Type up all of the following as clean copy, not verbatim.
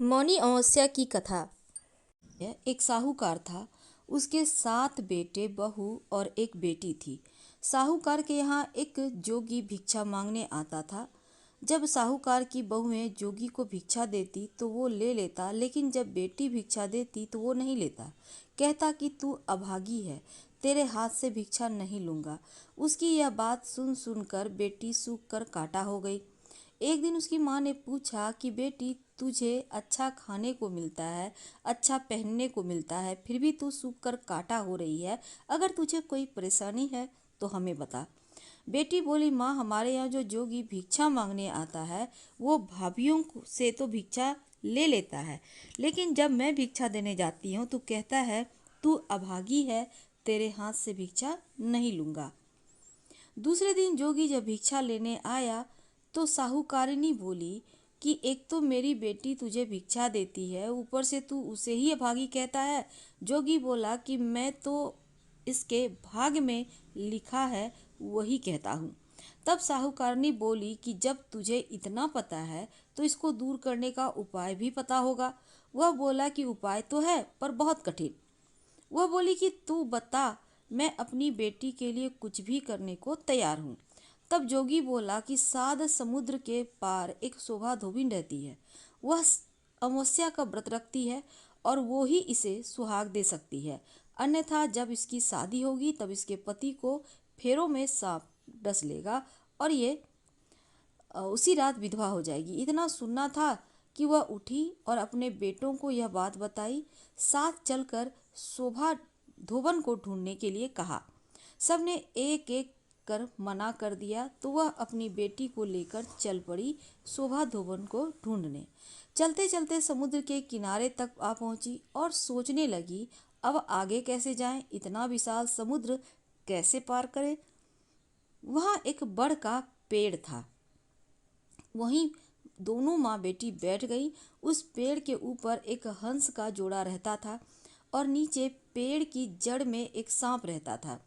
मौनी अमावस्या की कथा। एक साहूकार था। उसके 7 बेटे, बहू और एक बेटी थी। साहूकार के यहाँ एक जोगी भिक्षा मांगने आता था। जब साहूकार की बहुएं जोगी को भिक्षा देती तो वो ले लेता, लेकिन जब बेटी भिक्षा देती तो वो नहीं लेता। कहता कि तू अभागी है, तेरे हाथ से भिक्षा नहीं लूंगा। उसकी यह बात सुन सुनकर बेटी सूख कर कांटा हो गई। एक दिन उसकी माँ ने पूछा कि बेटी, तुझे अच्छा खाने को मिलता है, अच्छा पहनने को मिलता है, फिर भी तू सूख कर कांटा हो रही है। अगर तुझे कोई परेशानी है तो हमें बता। बेटी बोली, माँ, हमारे यहाँ जो जोगी भिक्षा मांगने आता है वो भाभीियों से तो भिक्षा ले लेता है, लेकिन जब मैं भिक्षा देने जाती हूँ तो कहता है तू अभागी है, तेरे हाथ से भिक्षा नहीं लूंगा। दूसरे दिन जोगी जब भिक्षा लेने आया तो साहूकारिनी बोली कि एक तो मेरी बेटी तुझे भिक्षा देती है, ऊपर से तू उसे ही अभागी कहता है। जोगी बोला कि मैं तो इसके भाग में लिखा है वही कहता हूँ। तब साहूकारनी बोली कि जब तुझे इतना पता है तो इसको दूर करने का उपाय भी पता होगा। वह बोला कि उपाय तो है पर बहुत कठिन। वह बोली कि तू बता, मैं अपनी बेटी के लिए कुछ भी करने को तैयार हूँ। तब जोगी बोला कि सात समुद्र के पार एक शोभा धोबिन रहती है। वह अमावस्या का व्रत रखती है और वो ही इसे सुहाग दे सकती है, अन्यथा जब इसकी शादी होगी तब इसके पति को फेरों में सांप डस लेगा और ये उसी रात विधवा हो जाएगी। इतना सुनना था कि वह उठी और अपने बेटों को यह बात बताई। साथ चलकर शोभा धोबन को ढूंढने के लिए कहा। सबने एक एक कर मना कर दिया तो वह अपनी बेटी को लेकर चल पड़ी शोभा धोबन को ढूंढने। चलते चलते समुद्र के किनारे तक आ पहुंची और सोचने लगी, अब आगे कैसे जाएं, इतना विशाल समुद्र कैसे पार करें। वहाँ एक बड़ का पेड़ था, वहीं दोनों माँ बेटी बैठ गई। उस पेड़ के ऊपर एक हंस का जोड़ा रहता था और नीचे पेड़ की जड़ में एक सांप रहता था।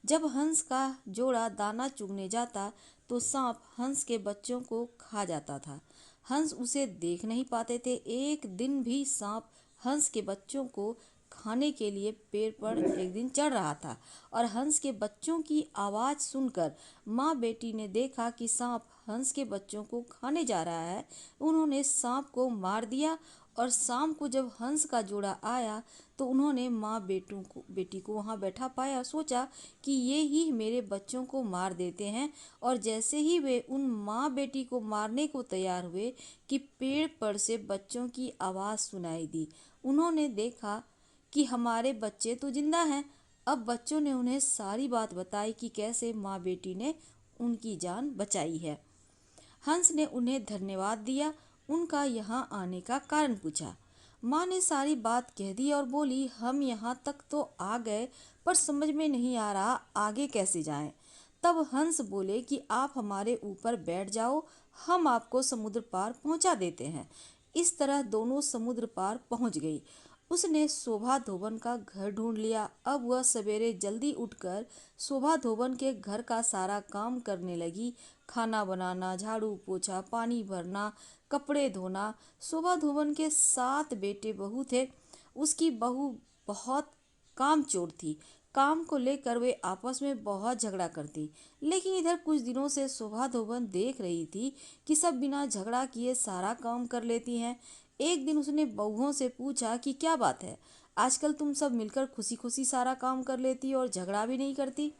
जब हंस का जोड़ा दाना चुगने जाता तो सांप हंस के बच्चों को खा जाता था। हंस उसे देख नहीं पाते थे। एक दिन भी सांप हंस के बच्चों को खाने के लिए पेड़ पर एक दिन चढ़ रहा था और हंस के बच्चों की आवाज़ सुनकर माँ बेटी ने देखा कि सांप हंस के बच्चों को खाने जा रहा है। उन्होंने सांप को मार दिया और शाम को जब हंस का जोड़ा आया तो उन्होंने माँ बेटी को वहाँ बैठा पाया। सोचा कि ये ही मेरे बच्चों को मार देते हैं, और जैसे ही वे उन माँ बेटी को मारने को तैयार हुए कि पेड़ पर से बच्चों की आवाज़ सुनाई दी। उन्होंने देखा कि हमारे बच्चे तो जिंदा हैं। अब बच्चों ने उन्हें सारी बात बताई कि कैसे माँ बेटी ने उनकी जान बचाई है। हंस ने उन्हें धन्यवाद दिया, उनका यहाँ आने का कारण पूछा। माँ ने सारी बात कह दी और बोली, हम यहाँ तक तो आ गए पर समझ में नहीं आ रहा आगे कैसे जाएं। तब हंस बोले कि आप हमारे ऊपर बैठ जाओ, हम आपको समुद्र पार पहुँचा देते हैं। इस तरह दोनों समुद्र पार पहुँच गई। उसने शोभा धोबन का घर ढूंढ लिया। अब वह सवेरे जल्दी उठकर शोभा धोबन के घर का सारा काम करने लगी। खाना बनाना, झाड़ू पोछा, पानी भरना, कपड़े धोना। शोभा धोबन के 7 बेटे बहू थे। उसकी बहू बहुत कामचोर थी। काम को लेकर वे आपस में बहुत झगड़ा करती। लेकिन इधर कुछ दिनों से शोभा धोबन देख रही थी कि सब बिना झगड़ा किए सारा काम कर लेती हैं। एक दिन उसने बहुओं से पूछा कि क्या बात है, आजकल तुम सब मिलकर खुशी खुशी सारा काम कर लेती और झगड़ा भी नहीं करती।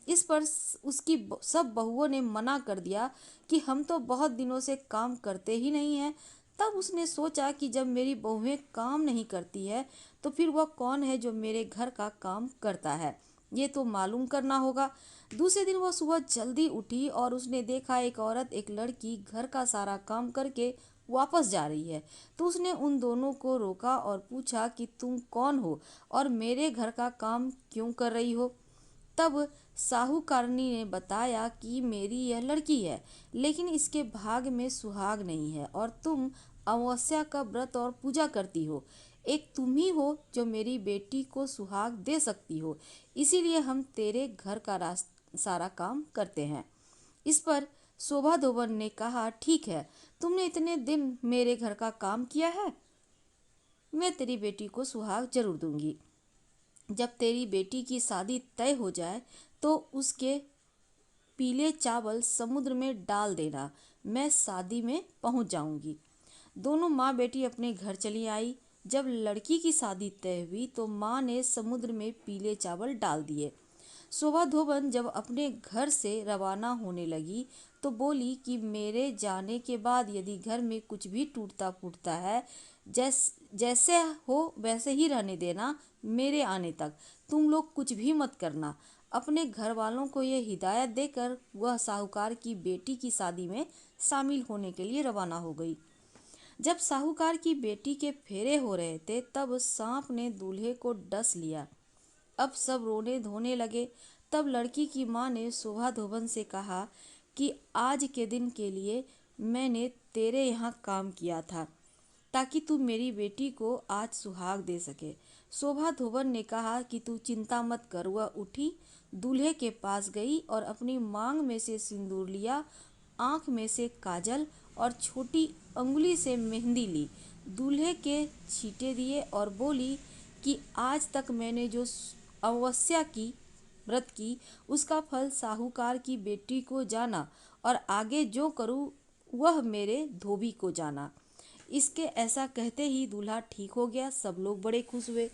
इस पर उसकी सब बहुओं ने मना कर दिया कि हम तो बहुत दिनों से काम करते ही नहीं हैं। तब उसने सोचा कि जब मेरी बहुएं काम नहीं करती है तो फिर वह कौन है जो मेरे घर का काम करता है, ये तो मालूम करना होगा। दूसरे दिन वह सुबह जल्दी उठी और उसने देखा एक औरत, एक लड़की घर का सारा काम करके वापस जा रही है। तो उसने उन दोनों को रोका और पूछा कि तुम कौन हो और मेरे घर का काम क्यों कर रही हो। तब साहूकारनी ने बताया कि मेरी यह लड़की है, लेकिन इसके भाग में सुहाग नहीं है और तुम अमावस्या का व्रत और पूजा करती हो। एक तुम ही हो जो मेरी बेटी को सुहाग दे सकती हो, इसीलिए हम तेरे घर का सारा काम करते हैं। इस पर शोभा धोबन ने कहा, ठीक है, तुमने इतने दिन मेरे घर का काम किया है मैं तेरी बेटी को सुहाग जरूर दूंगी। जब तेरी बेटी की शादी तय हो जाए तो उसके पीले चावल समुद्र में डाल देना, मैं शादी में पहुंच जाऊंगी। दोनों माँ बेटी अपने घर चली आई। जब लड़की की शादी तय हुई तो माँ ने समुद्र में पीले चावल डाल दिए। शोभा धोबन जब अपने घर से रवाना होने लगी तो बोली कि मेरे जाने के बाद यदि घर में कुछ भी टूटता फूटता है, जैसे हो वैसे ही रहने देना, मेरे आने तक तुम लोग कुछ भी मत करना। अपने घर वालों को यह हिदायत देकर वह साहूकार की बेटी की शादी में शामिल होने के लिए रवाना हो गई। जब साहूकार की बेटी के फेरे हो रहे थे तब सांप ने दूल्हे को डस लिया। अब सब रोने धोने लगे। तब लड़की की माँ ने शोभा धोबन से कहा कि आज के दिन के लिए मैंने तेरे यहाँ काम किया था ताकि तू मेरी बेटी को आज सुहाग दे सके। शोभा धोबन ने कहा कि तू चिंता मत कर। वह उठी, दूल्हे के पास गई और अपनी मांग में से सिंदूर लिया, आंख में से काजल और छोटी अंगुली से मेहंदी ली, दूल्हे के छींटे दिए और बोली कि आज तक मैंने जो अमावस्या की व्रत की उसका फल साहूकार की बेटी को जाना और आगे जो करूँ वह मेरे धोबी को जाना। इसके ऐसा कहते ही दूल्हा ठीक हो गया। सब लोग बड़े खुश हुए।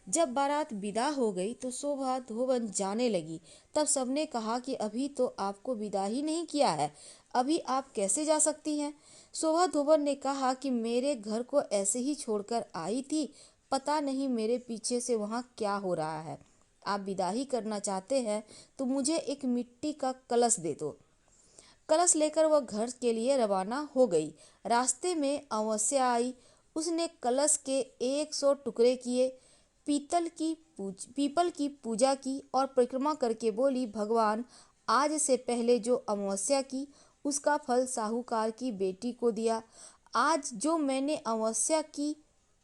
जब बारात विदा हो गई तो शोभा धोबन जाने लगी। तब सबने कहा कि अभी तो आपको विदा ही नहीं किया है, अभी आप कैसे जा सकती हैं? शोभा धोबन ने कहा कि मेरे घर को ऐसे ही छोड़कर आई थी, पता नहीं मेरे पीछे से वहाँ क्या हो रहा है। आप विदा ही करना चाहते हैं तो मुझे एक मिट्टी का कलश दे दो। कलश लेकर वह घर के लिए रवाना हो गई। रास्ते में अमावस्या आई। उसने कलश के 100 टुकड़े किए, पीपल की पूजा की और परिक्रमा करके बोली, भगवान, आज से पहले जो अमावस्या की उसका फल साहूकार की बेटी को दिया, आज जो मैंने अमावस्या की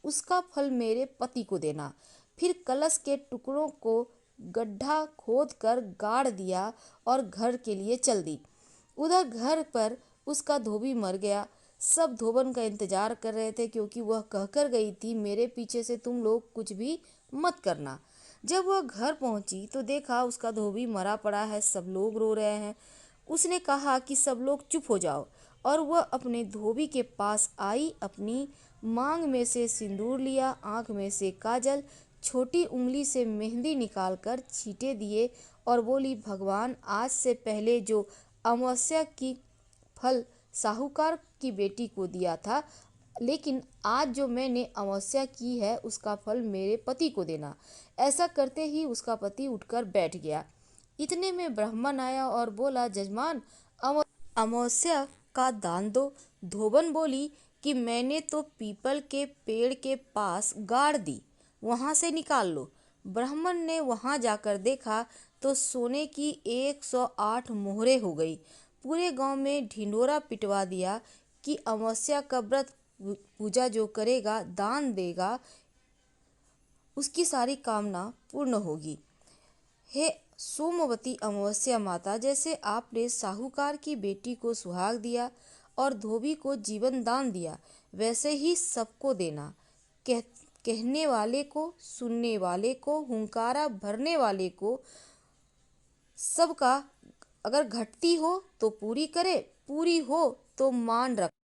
उसका फल मेरे पति को देना। फिर कलश के टुकड़ों को गड्ढा खोदकर गाड़ दिया और घर के लिए चल दी। उधर घर पर उसका धोबी मर गया। सब धोबन का इंतजार कर रहे थे क्योंकि वह कहकर गई थी, मेरे पीछे से तुम लोग कुछ भी मत करना। जब वह घर पहुंची तो देखा उसका धोबी मरा पड़ा है, सब लोग रो रहे हैं। उसने कहा कि सब लोग चुप हो जाओ और वह अपने धोबी के पास आई, अपनी मांग में से सिंदूर लिया, आंख में से काजल, छोटी उंगली से मेहंदी निकालकर छींटे दिए और बोली, भगवान, आज से पहले जो अमावस्या की फल साहूकार की बेटी को दिया था, लेकिन आज जो मैंने अमावस्या की है उसका फल मेरे पति को देना। ऐसा करते ही उसका पति उठकर बैठ गया। इतने में ब्राह्मण आया और बोला, जजमान, अमावस्या का दान दो। धोबन बोली कि मैंने तो पीपल के पेड़ के पास गाड़ दी, वहां से निकाल लो। ब्राह्मण ने वहां जाकर देखा तो सोने की 108 मोहरे हो गई। पूरे गांव में ढिंढोरा पिटवा दिया कि अमावस्या का व्रत पूजा जो करेगा, दान देगा, उसकी सारी कामना पूर्ण होगी। हे सोमवती अमावस्या माता, जैसे आपने साहूकार की बेटी को सुहाग दिया और धोबी को जीवन दान दिया, वैसे ही सबको देना। कहने वाले को, सुनने वाले को, हुंकारा भरने वाले को, सबका अगर घटती हो तो पूरी करे, पूरी हो तो मान रख।